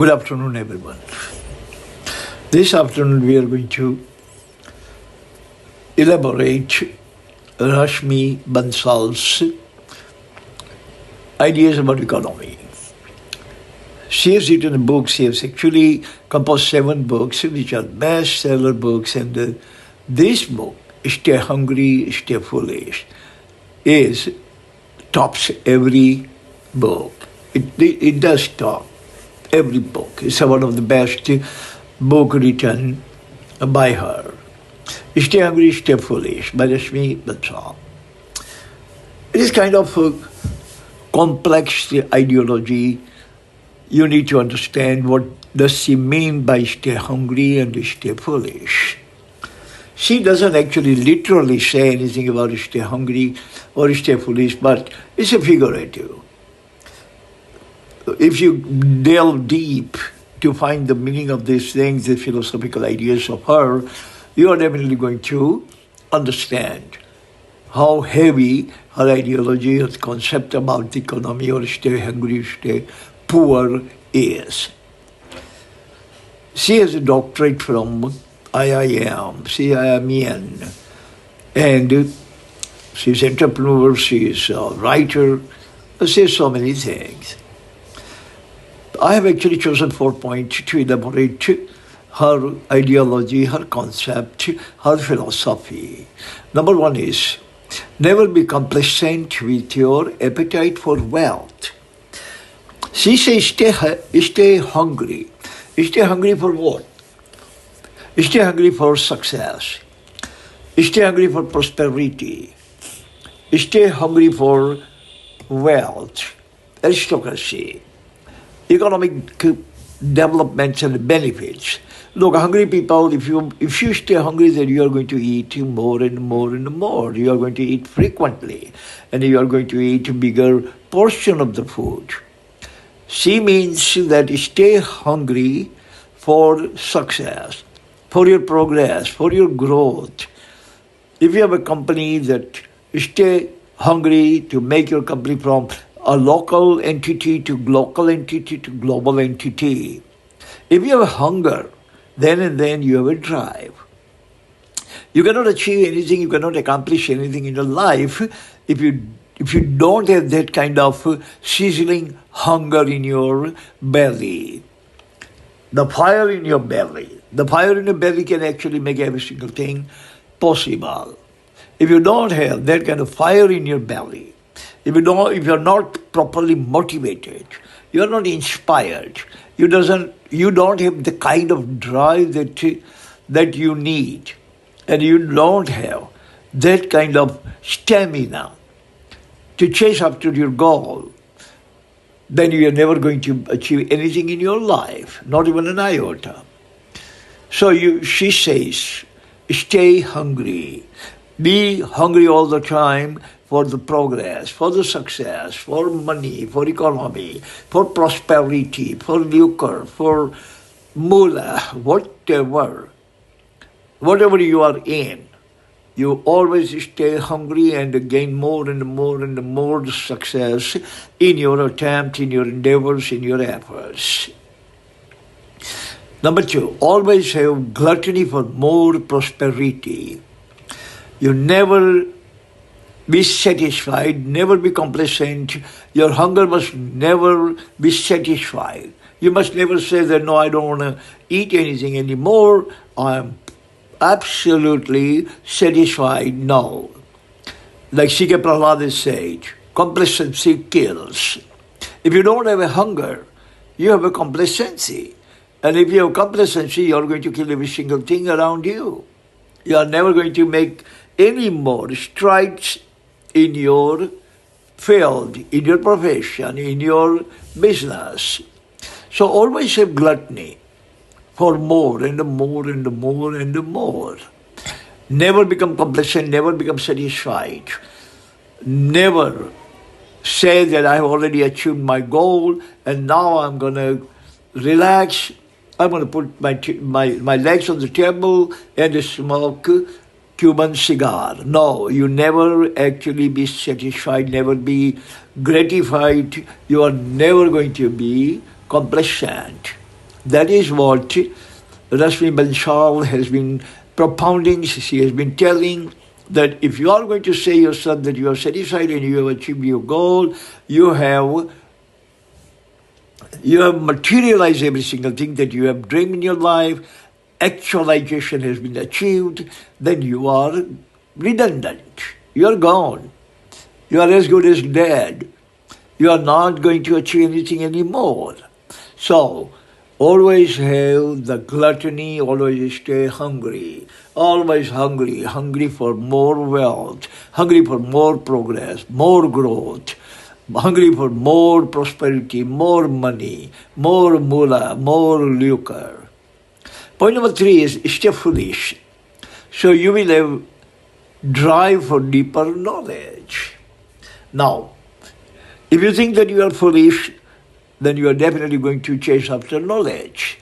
Good afternoon, everyone. This afternoon, we are going to elaborate Rashmi Bansal's ideas about economy. She has written a book. She has actually composed 7 books, which are bestseller books. And this book, Stay Hungry, Stay Foolish, is tops every book. It does top every book. It's one of the best book written by her. Stay Hungry, Stay Foolish by Rashmi Bansal. It is kind of a complex ideology. You need to understand what does she mean by stay hungry and stay foolish. She doesn't actually literally say anything about stay hungry or stay foolish, but it's a figurative. If you delve deep to find the meaning of these things, the philosophical ideas of her, you are definitely going to understand how heavy her ideology, her concept about the economy or stay hungry, stay poor is. She has a doctorate from IIM, CIMN, and she's an entrepreneur, she's a writer, she has so many things. I have actually chosen 4 points to elaborate her ideology, her concept, her philosophy. Number 1 is, never be complacent with your appetite for wealth. She says stay hungry. Stay hungry for what? Stay hungry for success. Stay hungry for prosperity. Stay hungry for wealth, aristocracy, economic developments and benefits. Look, hungry people, if you stay hungry, then you are going to eat more and more and more. You are going to eat frequently, and you are going to eat a bigger portion of the food. She means that stay hungry for success, for your progress, for your growth. If you have a company, that stay hungry to make your company from a local entity to local entity to global entity. If you have a hunger, then and then you have a drive. You cannot achieve anything, you cannot accomplish anything in your life if you don't have that kind of sizzling hunger in your belly. The fire in your belly can actually make every single thing possible. If you don't have that kind of fire in your belly, if you're not properly motivated, you're not inspired, you don't have the kind of drive that you need, and you don't have that kind of stamina to chase after your goal, then you are never going to achieve anything in your life, not even an iota. So she says, stay hungry. Be hungry all the time for the progress, for the success, for money, for economy, for prosperity, for lucre, for moolah, whatever you are in. You always stay hungry and gain more and more and more success in your attempt, in your endeavors, in your efforts. Number 2, always have gluttony for more prosperity. You never be satisfied, never be complacent. Your hunger must never be satisfied. You must never say that, no, I don't want to eat anything anymore. I'm absolutely satisfied. No. Like C.K. Prahlad said, complacency kills. If you don't have a hunger, you have a complacency. And if you have complacency, you're going to kill every single thing around you. You are never going to make any more strides in your field, in your profession, in your business. So always have gluttony for more and more and more and more. Never become complacent, never become satisfied. Never say that I have already achieved my goal and now I'm going to relax. I'm going to put my legs on the table and smoke Cuban cigar. No, you never actually be satisfied, never be gratified. You are never going to be complacent. That is what Rashmi Bansal has been propounding. She has been telling that if you are going to say yourself that you are satisfied and you have achieved your goal, you have materialized every single thing that you have dreamed in your life, actualization has been achieved, then you are redundant. You are gone. You are as good as dead. You are not going to achieve anything anymore. So, always have the gluttony, always stay hungry. Always hungry, hungry for more wealth, hungry for more progress, more growth, hungry for more prosperity, more money, more moolah, more lucre. Point number 3 is stay foolish. So you will have drive for deeper knowledge. Now, if you think that you are foolish, then you are definitely going to chase after knowledge.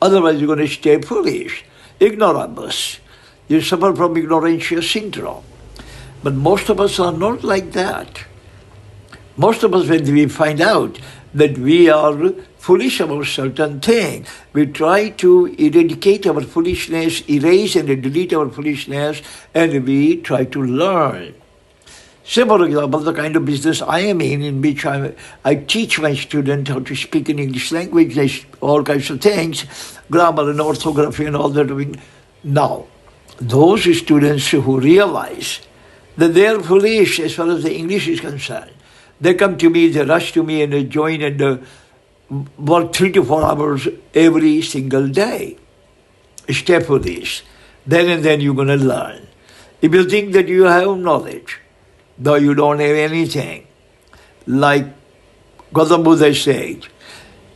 Otherwise, you're going to stay foolish, ignoramus. You suffer from ignorantia syndrome. But most of us are not like that. Most of us, when we find out that we are foolish about certain thing, we try to eradicate our foolishness, erase and delete our foolishness, and we try to learn. Say, for example, the kind of business I am in which I teach my students how to speak in English language, all kinds of things, grammar and orthography and all that. Now, those students who realize that they are foolish as far as the English is concerned, they come to me, they rush to me and they join and work 3 to 4 hours every single day. Stay foolish. Then and then you're going to learn. If you think that you have knowledge, though you don't have anything, like Gautam Buddha said,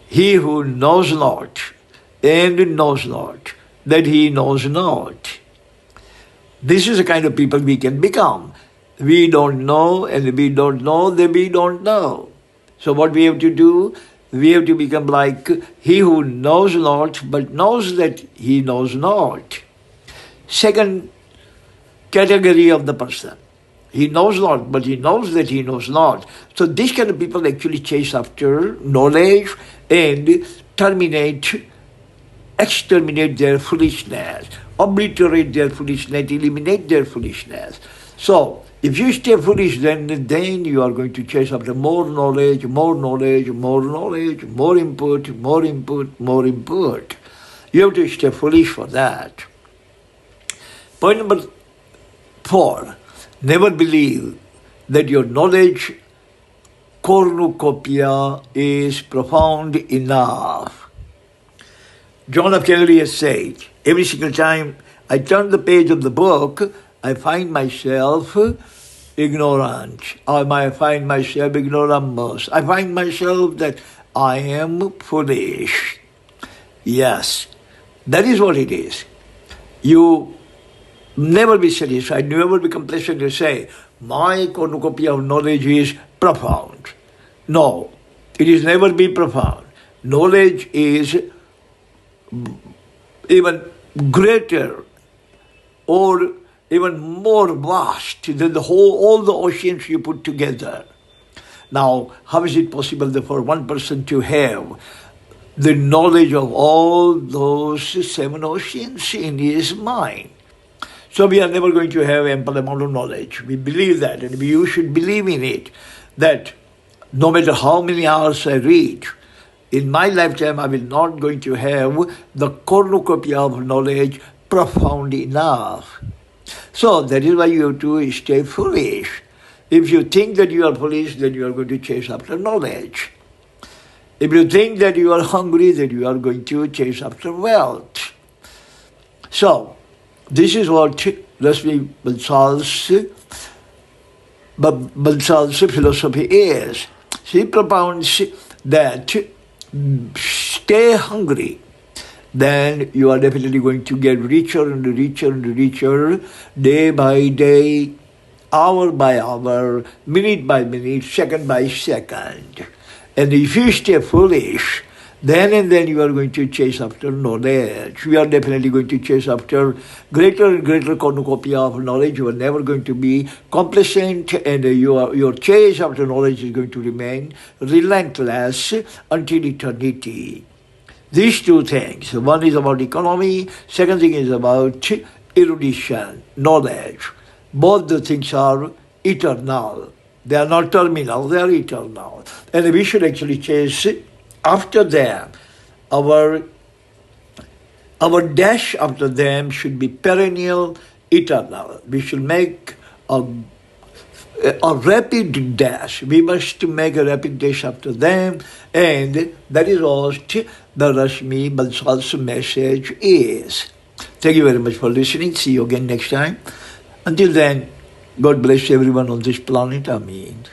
he who knows not and knows not, that he knows not. This is the kind of people we can become. We don't know, and we don't know, then we don't know. So what we have to do, we have to become like he who knows not, but knows that he knows not. Second category of the person. He knows not, but he knows that he knows not. So these kind of people actually chase after knowledge and exterminate their foolishness, obliterate their foolishness, eliminate their foolishness. So, if you stay foolish, then you are going to chase after more knowledge, more knowledge, more knowledge, more input, more input, more input. You have to stay foolish for that. Point number 4, never believe that your knowledge cornucopia is profound enough. John F. Kennedy has said, every single time I turn the page of the book, I find myself ignorant. I find myself ignoramus. I find myself that I am foolish. Yes, that is what it is. You never be satisfied, never be complacent to say, my cornucopia of knowledge is profound. No, it is never be profound. Knowledge is even greater or even more vast than all the oceans you put together. Now, how is it possible for one person to have the knowledge of all those 7 oceans in his mind? So we are never going to have ample amount of knowledge. We believe that, and you should believe in it, that no matter how many hours I read, in my lifetime I will not going to have the cornucopia of knowledge profound enough. So that is why you have to stay foolish. If you think that you are foolish, then you are going to chase after knowledge. If you think that you are hungry, then you are going to chase after wealth. So, this is what Rashmi Bansal's philosophy is. She propounds that stay hungry, then you are definitely going to get richer and richer and richer, day by day, hour by hour, minute by minute, second by second. And if you stay foolish, then and then you are going to chase after knowledge. You are definitely going to chase after greater and greater cornucopia of knowledge. You are never going to be complacent, and your chase after knowledge is going to remain relentless until eternity. These two things. One is about economy, second thing is about erudition, knowledge. Both the things are eternal. They are not terminal, they are eternal. And we should actually chase after them. Our dash after them should be perennial, eternal. We should make a rapid dash. We must make a rapid dash after them, and that is what the Rashmi Bansal's message is. Thank you very much for listening. See you again next time. Until then, God bless everyone on this planet. Amen.